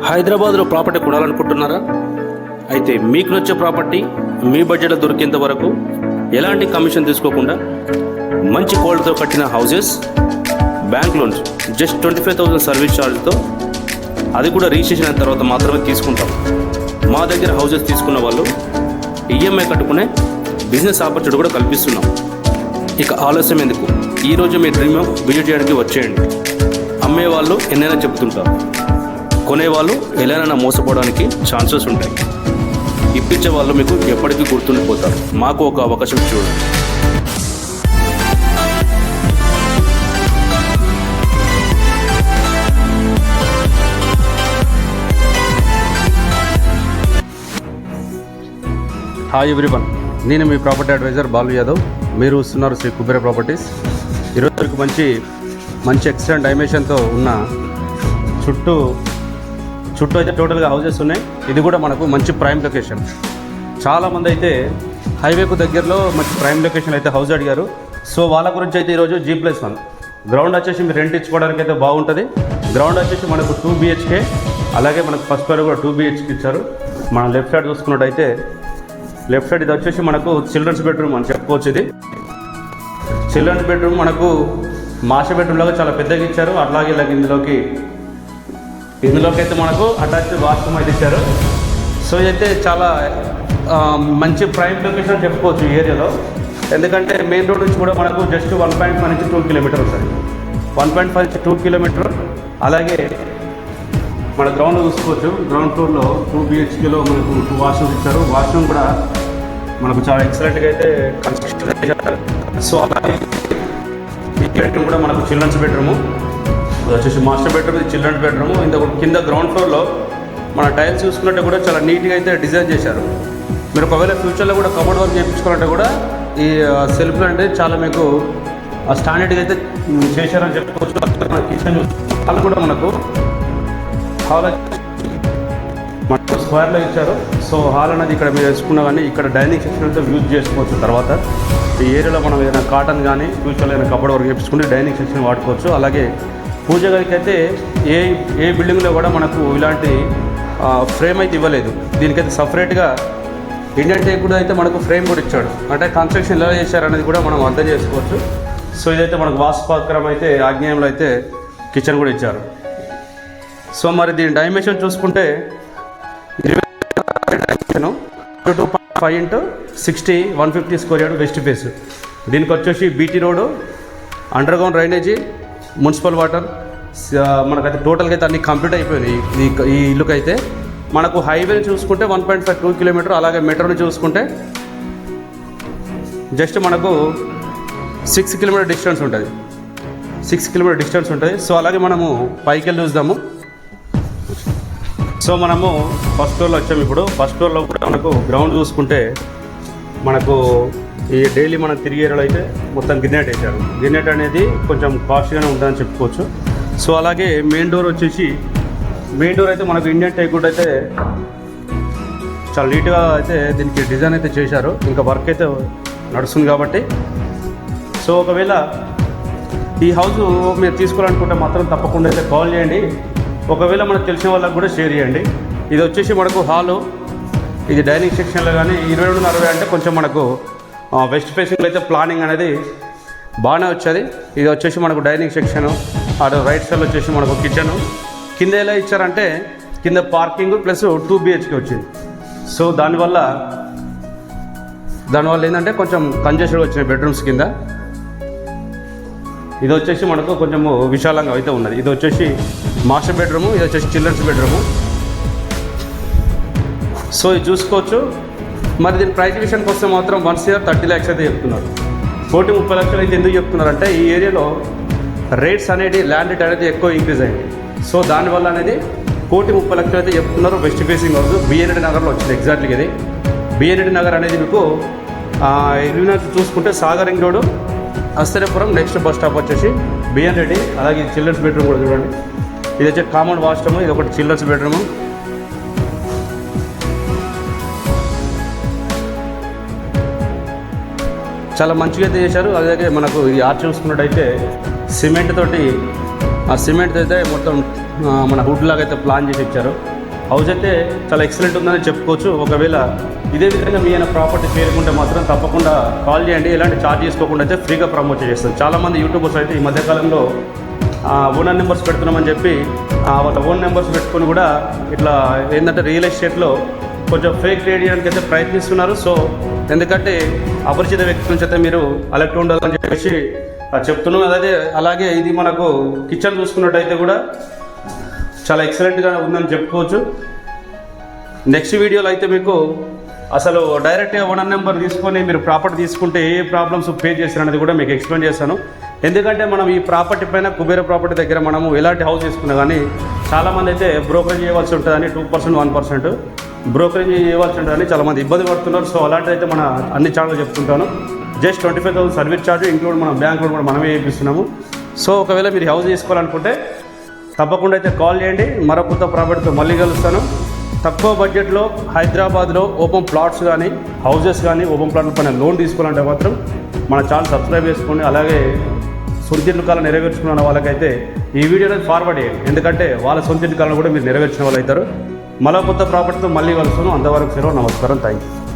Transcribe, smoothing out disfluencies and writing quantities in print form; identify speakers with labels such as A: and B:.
A: హైదరాబాద్లో ప్రాపర్టీ కొనాలనుకుంటున్నారా? అయితే మీకు నచ్చే ప్రాపర్టీ మీ బడ్జెట్లో దొరికేంత వరకు ఎలాంటి కమిషన్ తీసుకోకుండా మంచి క్వాలిటీతో కట్టిన houses, bank loans just 25,000 service ఛార్జ్తో, అది కూడా రిజిస్ట్రేషన్ అయిన తర్వాత మాత్రమే తీసుకుంటాం. మా దగ్గర హౌసెస్ తీసుకున్న వాళ్ళు ఈఎంఐ కట్టుకునే బిజినెస్ ఆపర్చునిటీ కూడా కల్పిస్తున్నాం. ఇక ఆలస్యం ఎందుకు, ఈరోజు మీ డ్రీమ్ విజిట్ చేయడానికి వచ్చేయండి. అమ్మేవాళ్ళు ఎన్నైనా చెబుతుంటారు, కొనేవాళ్ళు ఎలానైనా మోసపోవడానికి ఛాన్సెస్ ఉంటాయి. ఇప్పించే వాళ్ళు మీకు ఎప్పటికీ గుర్తుండిపోతారు. మాకు ఒక అవకాశం చూడండి. హాయ్ ఎవ్రీవన్, నేను మీ ప్రాపర్టీ అడ్వైజర్ బాలు యాదవ్. మీరు చూస్తున్నారు శ్రీ కుబేర ప్రాపర్టీస్. ఈరోజు మంచి ఎక్సలెంట్ డైమెన్షన్తో ఉన్న చుట్టూ అయితే టోటల్గా హౌసెస్ ఉన్నాయి. ఇది కూడా మనకు మంచి ప్రైమ్ లొకేషన్. చాలామంది అయితే హైవేకు దగ్గరలో మంచి ప్రైమ్ లొకేషన్ అయితే హౌస్ అడిగారు. సో వాళ్ళ గురించి అయితే ఈరోజు G+1 గ్రౌండ్ వచ్చేసి మీరు రెంట్ ఇచ్చుకోవడానికి అయితే బాగుంటుంది. గ్రౌండ్ వచ్చేసి మనకు 2 BHK, అలాగే మనకు ఫస్ట్ ఫ్లోర్ కూడా 2 BHK ఇచ్చారు. మనం లెఫ్ట్ సైడ్ చూసుకున్నట్టయితే లెఫ్ట్ సైడ్ ఇది వచ్చేసి మనకు చిల్డ్రన్స్ బెడ్రూమ్ అని చెప్పుకోవచ్చు. ఇది చిల్డ్రన్స్ బెడ్రూమ్ మనకు మాస్టర్ బెడ్రూమ్ లాగా చాలా పెద్దగా ఇచ్చారు. అట్లాగే ఇలాగ ఇందులోకి అయితే మనకు అటాచ్డ్ వాష్రూమ్ అయితే ఇచ్చారు. సో ఇదైతే చాలా మంచి ప్రైమ్ లొకేషన్ చెప్పుకోవచ్చు ఈ ఏరియాలో. ఎందుకంటే మెయిన్ రోడ్ నుంచి కూడా మనకు జస్ట్ 1.5 నుంచి 2 కిలోమీటర్ వస్తుంది. 1.5 నుంచి 2 కిలోమీటర్. అలాగే మన గ్రౌండ్ చూసుకోవచ్చు. గ్రౌండ్ ఫ్లోర్లో 2 BHKలో మనకు 2 వాష్రూమ్స్ ఇచ్చారు. వాష్రూమ్ కూడా మనకు చాలా ఎక్సలెంట్గా అయితే కన్స్ట్రక్షన్ చేశారు. సో అలాగే ఈ బెడ్రూమ్ కూడా మనకు చిల్డ్రన్స్ బెడ్రూము, వచ్చేసి మాస్టర్ బెడ్రూమ్, ఇది చిల్డ్రన్స్ బెడ్రూమ్. కింద గ్రౌండ్ ఫ్లోర్లో మన టైల్స్ చూసుకున్నట్టు కూడా చాలా నీట్గా అయితే డిజైన్ చేశారు. మీరు ఒకవేళ ఫ్యూచర్లో కూడా కబోర్డ్ వర్క్ చేయించుకున్నట్టు కూడా ఈ సెల్ఫ్లు అనేది చాలా మీకు స్టాండర్డ్గా అయితే చేశారని చెప్పుకోవచ్చు. కిచెన్ హాల్ కూడా మనకు హాల్ మనకు స్క్వేర్లో ఇచ్చారు. సో హాల్ అనేది ఇక్కడ మీరు వేసుకున్నా కానీ ఇక్కడ డైనింగ్ సెక్షన్ అయితే యూజ్ చేసుకోవచ్చు. తర్వాత ఈ ఏరియాలో మనం ఏదైనా కాటన్ కానీ ఫ్యూచర్లో ఏదైనా కబోర్డ్ వర్క్ చేయించుకుంటే డైనింగ్ సెక్షన్ వాడుకోవచ్చు. అలాగే పూజ గదికి అయితే ఏ బిల్డింగ్లో కూడా మనకు ఇలాంటి ఫ్రేమ్ అయితే ఇవ్వలేదు. దీనికైతే సపరేట్గా ఇండియన్ టేక్ కూడా అయితే మనకు ఫ్రేమ్ కూడా ఇచ్చాడు. అంటే కన్స్ట్రక్షన్ ఎలా చేశారనేది కూడా మనం అర్థం చేసుకోవచ్చు. సో ఇదైతే మనకు వాస్తుప్రకారం అయితే ఆగ్నేయంలో అయితే కిచెన్ కూడా ఇచ్చారు. సో మరి దీని డైమెన్షన్ చూసుకుంటే 2.5 into 60 150 square yard west face. దీనికి వచ్చేసి BT road, under ground drainage, municipal water, మనకైతే టోటల్గా అయితే అన్ని కంప్లీట్ అయిపోయినాయి. ఈ ఇల్లుకి అయితే మనకు హైవేని చూసుకుంటే 1.5 కిలోమీటర్, అలాగే మెట్రోని చూసుకుంటే జస్ట్ మనకు 6 కిలోమీటర్ డిస్టెన్స్ ఉంటుంది. 6 కిలోమీటర్ డిస్టెన్స్ ఉంటుంది. సో అలాగే మనము పైకి వెళ్ళి చూద్దాము. సో మనము ఫస్ట్ ఫ్లోర్లో వచ్చాము. ఇప్పుడు ఫస్ట్ ఫ్లోర్లో కూడా మనకు గ్రౌండ్ చూసుకుంటే మనకు ఈ డైలీ మనం తిరిగే ఏరియాలో అయితే మొత్తం గిన్నెట్ వేసారు. గిన్నెట్ అనేది కొంచెం కాస్ట్గానే ఉంటుందని చెప్పుకోవచ్చు. సో అలాగే మెయిన్ డోర్ అయితే మనకు ఇండియన్ టేక్వుడ్ అయితే చాలా నీట్గా అయితే దీనికి డిజైన్ అయితే చేశారు. ఇంకా వర్క్ అయితే నడుస్తుంది కాబట్టి. సో ఒకవేళ ఈ హౌస్ మీరు తీసుకోవాలనుకుంటే మాత్రం తప్పకుండా అయితే కాల్ చేయండి. ఒకవేళ మనకు తెలిసిన వాళ్ళకి కూడా షేర్ చేయండి. ఇది వచ్చేసి మనకు హాలు, ఇది డైనింగ్ సెక్షన్లో కానీ 22-60 అంటే కొంచెం మనకు వెస్ట్ ఫేసింగ్లో అయితే ప్లానింగ్ అనేది బాగానే వచ్చేది. ఇది వచ్చేసి మనకు డైనింగ్ సెక్షను, అటు రైట్ సైడ్లో వచ్చేసి మనకు కిచెను. కింద ఎలా ఇచ్చారంటే కింద పార్కింగ్ ప్లస్ 2 BHK వచ్చింది. సో దానివల్ల ఏంటంటే కొంచెం కంజెస్టెడ్ వచ్చినాయి బెడ్రూమ్స్ కింద. ఇది వచ్చేసి మనకు కొంచెము విశాలంగా అయితే ఉన్నది. ఇది వచ్చేసి మాస్టర్ బెడ్రూము, ఇది వచ్చేసి చిల్డ్రన్స్ బెడ్రూము. సో ఇది చూసుకోవచ్చు. మరి దీని ప్రైస్ విషయానికి వస్తే మాత్రం 1 year 30 lakhs అయితే చెప్తున్నారు. 30 లక్షలు అయితే ఎందుకు చెప్తున్నారంటే ఈ ఏరియాలో రేట్స్ అనేది ల్యాండ్ రేట్ అనేది ఎక్కువ ఇంక్రీజ్ అయింది. సో దానివల్ల అనేది 30 లక్షలు అయితే చెప్తున్నారు. West facing house B N Reddy నగర్లో వచ్చింది. ఎగ్జాక్ట్లీ ఇది బిఎన్ రెడ్డి నగర్ అనేది మీకు ఇల్లు చూసుకుంటే సాగర్ రింగ్ రోడ్, అస్తరేపురం నెక్స్ట్ బస్ స్టాప్ వచ్చేసి బిఎన్ రెడ్డి. అలాగే చిల్డ్రన్స్ బెడ్రూమ్ కూడా చూడండి. ఇది వచ్చి కామన్ వాష్రూమ్, ఇది ఒకటి చిల్డ్రన్స్ బెడ్రూము. చాలా మంచిగా అయితే చేశారు. అలాగే మనకు ఈ ఆర్చ్ చూసుకున్నట్టయితే సిమెంట్ తోటి ఆ సిమెంట్ అయితే మొత్తం మన హుడ్ లాగా అయితే ప్లాన్ చేసి ఇచ్చారు. హౌస్ అయితే చాలా ఎక్సలెంట్ ఉందని చెప్పుకోవచ్చు. ఒకవేళ ఇదే విధంగా మీ అయినా ప్రాపర్టీ చేరుకుంటే మాత్రం తప్పకుండా కాల్ చేయండి. ఎలాంటి ఛార్జ్ చేసుకోకుండా అయితే ఫ్రీగా ప్రమోట్ చేస్తాం. చాలామంది యూట్యూబర్స్ అయితే ఈ మధ్యకాలంలో ఓనర్ నెంబర్స్ పెడుతున్నామని చెప్పి వాళ్ళ ఓన్ నెంబర్స్ పెట్టుకొని కూడా ఇట్లా ఏంటంటే రియల్ ఎస్టేట్లో కొంచెం ఫేక్ ట్రేడ్ చేయడానికి అయితే ప్రయత్నిస్తున్నారు. సో ఎందుకంటే అపరిచిత వ్యక్తి నుంచి అయితే మీరు అలర్ట్ ఉండాలని చెప్పేసి చెప్తున్నాం. అలాగే ఇది మనకు కిచెన్ చూసుకున్నట్టయితే కూడా చాలా ఎక్సలెంట్గా ఉందని చెప్పుకోవచ్చు. నెక్స్ట్ వీడియోలో అయితే మీకు అసలు డైరెక్ట్గా ఓనర్ నెంబర్ తీసుకొని మీరు ప్రాపర్టీ తీసుకుంటే ఏ ప్రాబ్లమ్స్ ఫేస్ చేస్తారనేది కూడా మీకు ఎక్స్ప్లెయిన్ చేస్తాను. ఎందుకంటే మనం ఈ ప్రాపర్టీ పైన కుబేర ప్రాపర్టీ దగ్గర మనము ఎలాంటి హౌస్ తీసుకున్నా కానీ చాలామంది అయితే బ్రోకరేజ్ చేయవలసి ఉంటుందని 2% 1% బ్రోకరేజ్ చేయవలసి ఉంటుందని చాలామంది ఇబ్బంది పడుతున్నారు. సో అలాంటిది అయితే మన అన్ని ఛానల్ చెప్తుంటాను. జస్ట్ 25,000 సర్వీస్ ఛార్జ్ ఇంక్లూడ్ మన బ్యాంక్ లోన్ కూడా మనమే చేయిస్తున్నాము. సో ఒకవేళ మీరు హౌస్ తీసుకోవాలనుకుంటే తప్పకుండా అయితే కాల్ చేయండి. మరో కొత్త ప్రాపర్టీతో మళ్ళీ కలుస్తాను. తక్కువ బడ్జెట్లో హైదరాబాద్లో ఓపెన్ ప్లాట్స్ కానీ హౌసెస్ కానీ ఓపెన్ ప్లాట్ల పైన లోన్ తీసుకోవాలంటే మాత్రం మన ఛానల్ సబ్స్క్రైబ్ చేసుకోండి. అలాగే సొంతింటి కాలం నెరవేర్చుకున్న వాళ్ళకైతే ఈ వీడియోని ఫార్వర్డ్ చేయండి. ఎందుకంటే వాళ్ళ సొంతింటి కాలం కూడా మీరు నెరవేర్చిన వాళ్ళు అవుతారు. మరో కొత్త ప్రాపర్టీతో మళ్ళీ కలుస్తాను. అంతవరకు సెలవు. నమస్కారం. Thank you.